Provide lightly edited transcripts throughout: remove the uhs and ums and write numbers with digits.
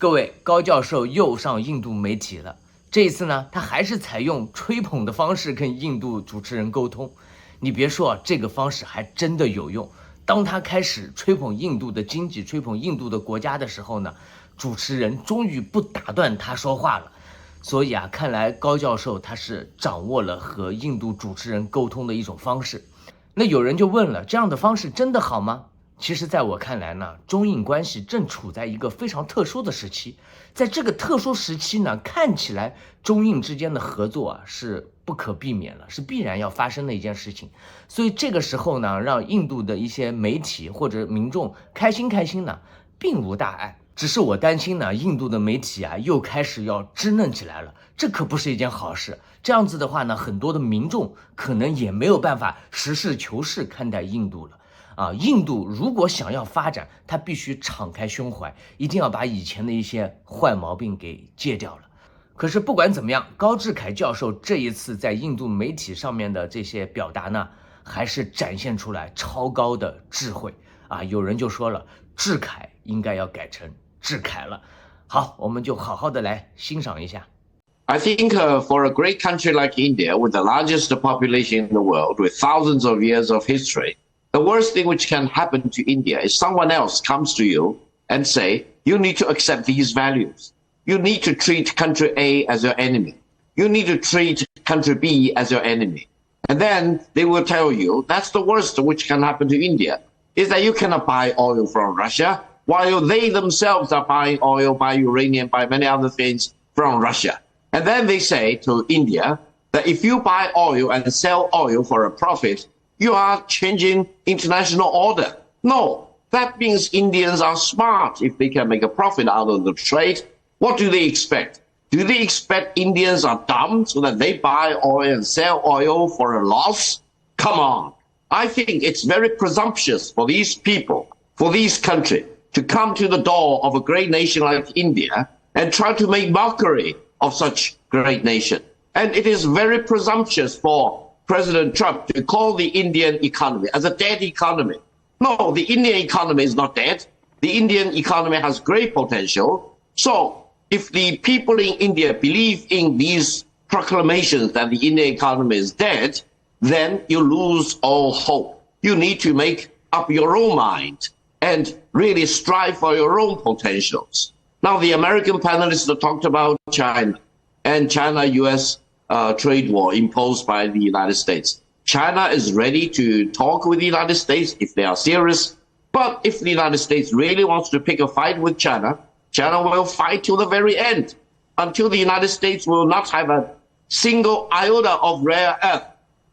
各位，高教授又上印度媒体了。这一次呢，他还是采用吹捧的方式跟印度主持人沟通。你别说啊，这个方式还真的有用。当他开始吹捧印度的经济、吹捧印度的国家的时候呢，主持人终于不打断他说话了。所以啊，看来高教授他是掌握了和印度主持人沟通的一种方式。那有人就问了，这样的方式真的好吗？其实在我看来呢，中印关系正处在一个非常特殊的时期。在这个特殊时期呢，看起来中印之间的合作啊是不可避免了，是必然要发生的一件事情。所以这个时候呢，让印度的一些媒体或者民众开心呢，并无大碍。只是我担心呢，印度的媒体啊又开始要支棱起来了，这可不是一件好事。这样子的话呢，很多的民众可能也没有办法实事求是看待印度了。印度如果想要发展，他必须敞开胸怀，一定要把以前的一些坏毛病给戒掉了。可是不管怎么样，高志凯教授这一次在印度媒体上面的这些表达呢，还是展现出来超高的智慧啊！有人就说了，志凯应该要改成志凯了。好，我们就好好的来欣赏一下。I think for a great country like India, with the largest population in the world, with thousands of years of history, the worst thing which can happen to India is someone else comes to you and say, you need to accept these values. You need to treat country A as your enemy. You need to treat country B as your enemy. And then they will tell you that's the worst which can happen to India, is that you cannot buy oil from Russia, while they themselves are buying oil, buy uranium, buy many other things from Russia. And then they say to India that if you buy oil and sell oil for a profit, you are changing international order. No, that means Indians are smart if they can make a profit out of the trade. What do they expect? Do they expect Indians are dumb so that they buy oil and sell oil for a loss? Come on. I think it's very presumptuous for these people, for these countries, to come to the door of a great nation like India and try to make mockery of such great nation. And it is very presumptuous for President Trump to call the Indian economy as a dead economy. No, the Indian economy is not dead. The Indian economy has great potential. So if the people in India believe in these proclamations that the Indian economy is dead, then you lose all hope. You need to make up your own mind and really strive for your own potentials. Now, the American panelists talked about China and China-US trade war imposed by the United States. China is ready to talk with the United States if they are serious. But if the United States really wants to pick a fight with China, China will fight till the very end, until the United States will not have a single iota of rare earth.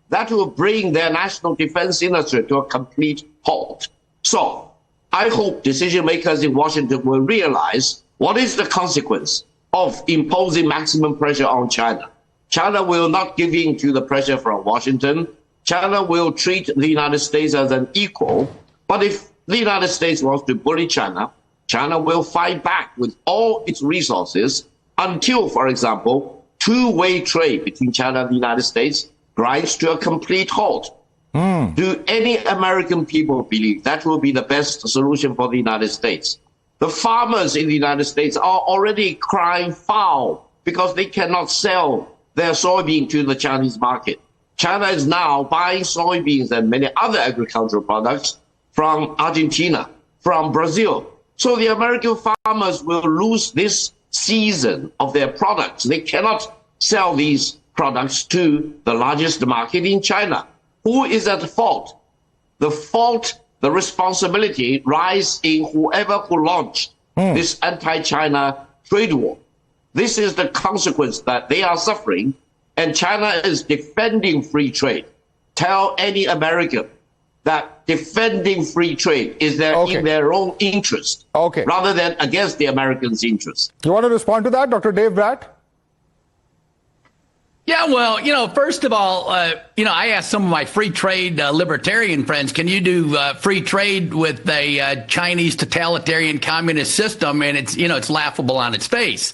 That will bring their national defense industry to a complete halt. So I hope decision makers in Washington will realize what is the consequence of imposing maximum pressure on China. China will not give in to the pressure from Washington. China will treat the United States as an equal. But if the United States wants to bully China, China will fight back with all its resources until, for example, two-way trade between China and the United States grinds to a complete halt. Do any American people believe that will be the best solution for the United States? The farmers in the United States are already crying foul because they cannot sell their soybean to the Chinese market. China is now buying soybeans and many other agricultural products from Argentina, from Brazil. So the American farmers will lose this season of their products. They cannot sell these products to the largest market in China. Who is at fault? The fault, the responsibility lies in whoever who launched this anti-China trade war. This is the consequence that they are suffering, and China is defending free trade. Tell any American that defending free trade is in their own interest, rather than against the Americans' interest. You want to respond to that, Dr. Dave Bratt? Yeah, well, first of all, I asked some of my free trade libertarian friends, can you do free trade with a Chinese totalitarian communist system? And it's laughable on its face.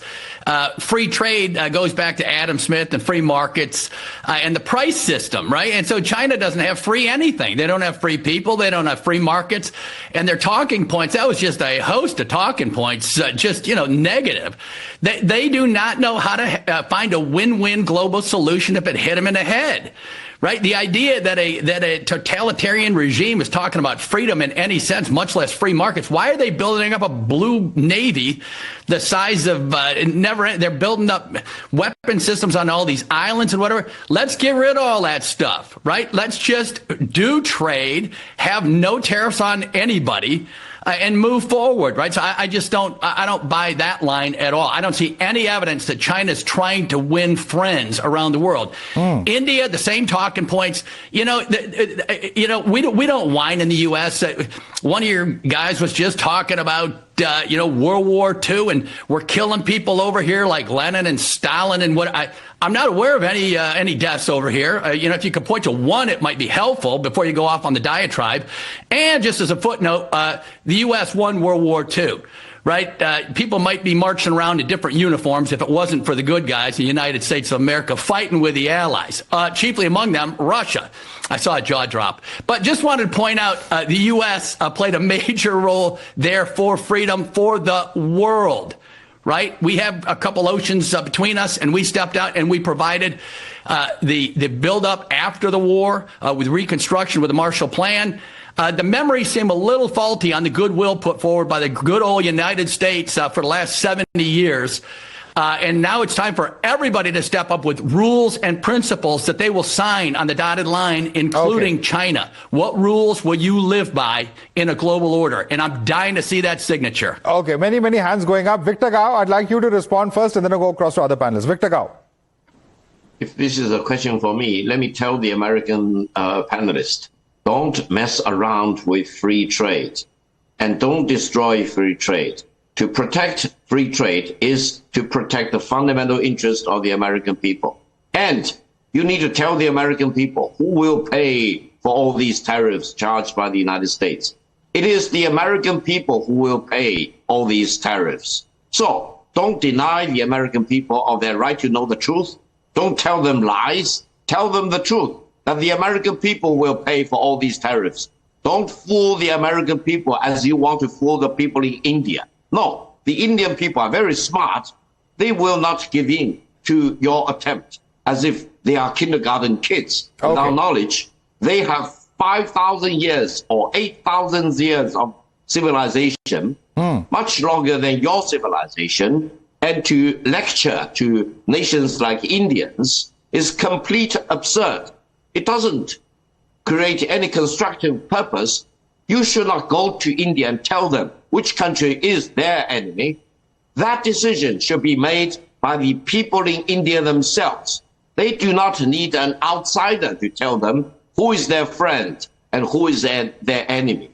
Free trade goes back to Adam Smith and free markets and the price system, right? And so China doesn't have free anything. They don't have free people. They don't have free markets. And their talking points, that was just a host of talking points, negative. They do not know how to find a win-win global solution if it hit them in the head. Right? The idea that a totalitarian regime is talking about freedom in any sense, much less free markets. Why are they building up a blue navy the size of they're building up weapon systems on all these islands and whatever? Let's get rid of all that stuff, right? Let's just do trade, have no tariffs on anybody. And move forward, right? So I don't buy that line at all. I don't see any evidence that China's trying to win friends around the world. India, the same talking points. We don't whine in the U.S. One of your guys was just talking about World War II, and we're killing people over here like Lenin and Stalin and what. I'm not aware of any deaths over here. If you could point to one, it might be helpful before you go off on the diatribe. And just as a footnote, the U.S. won World War II, right? People might be marching around in different uniforms if it wasn't for the good guys, the United States of America, fighting with the Allies, chiefly among them Russia. I saw a jaw drop. But just wanted to point out the U.S. Played a major role there for freedom for the world. Right? We have a couple oceans between us, and we stepped out and we provided the buildup after the war with Reconstruction, with the Marshall Plan. The memories seem a little faulty on the goodwill put forward by the good old United States for the last 70 years. And now it's time for everybody to step up with rules and principles that they will sign on the dotted line, including China. What rules will you live by in a global order? And I'm dying to see that signature. Okay, many, many hands going up. Victor Gao, I'd like you to respond first, and then I'll go across to other panelists. Victor Gao. If this is a question for me, let me tell the American panelists, don't mess around with free trade and don't destroy free trade. To protect free trade is to protect the fundamental interest of the American people. And you need to tell the American people who will pay for all these tariffs charged by the United States. It is the American people who will pay all these tariffs. So don't deny the American people of their right to know the truth. Don't tell them lies. Tell them the truth, that the American people will pay for all these tariffs. Don't fool the American people as you want to fool the people in India. No, the Indian people are very smart. They will not give in to your attempt as if they are kindergarten kids. Without knowledge, they have 5,000 years or 8,000 years of civilization, much longer than your civilization. And to lecture to nations like Indians is complete absurd. It doesn't create any constructive purpose. You should not go to India and tell them which country is their enemy. That decision should be made by the people in India themselves. They do not need an outsider to tell them who is their friend and who is their enemy.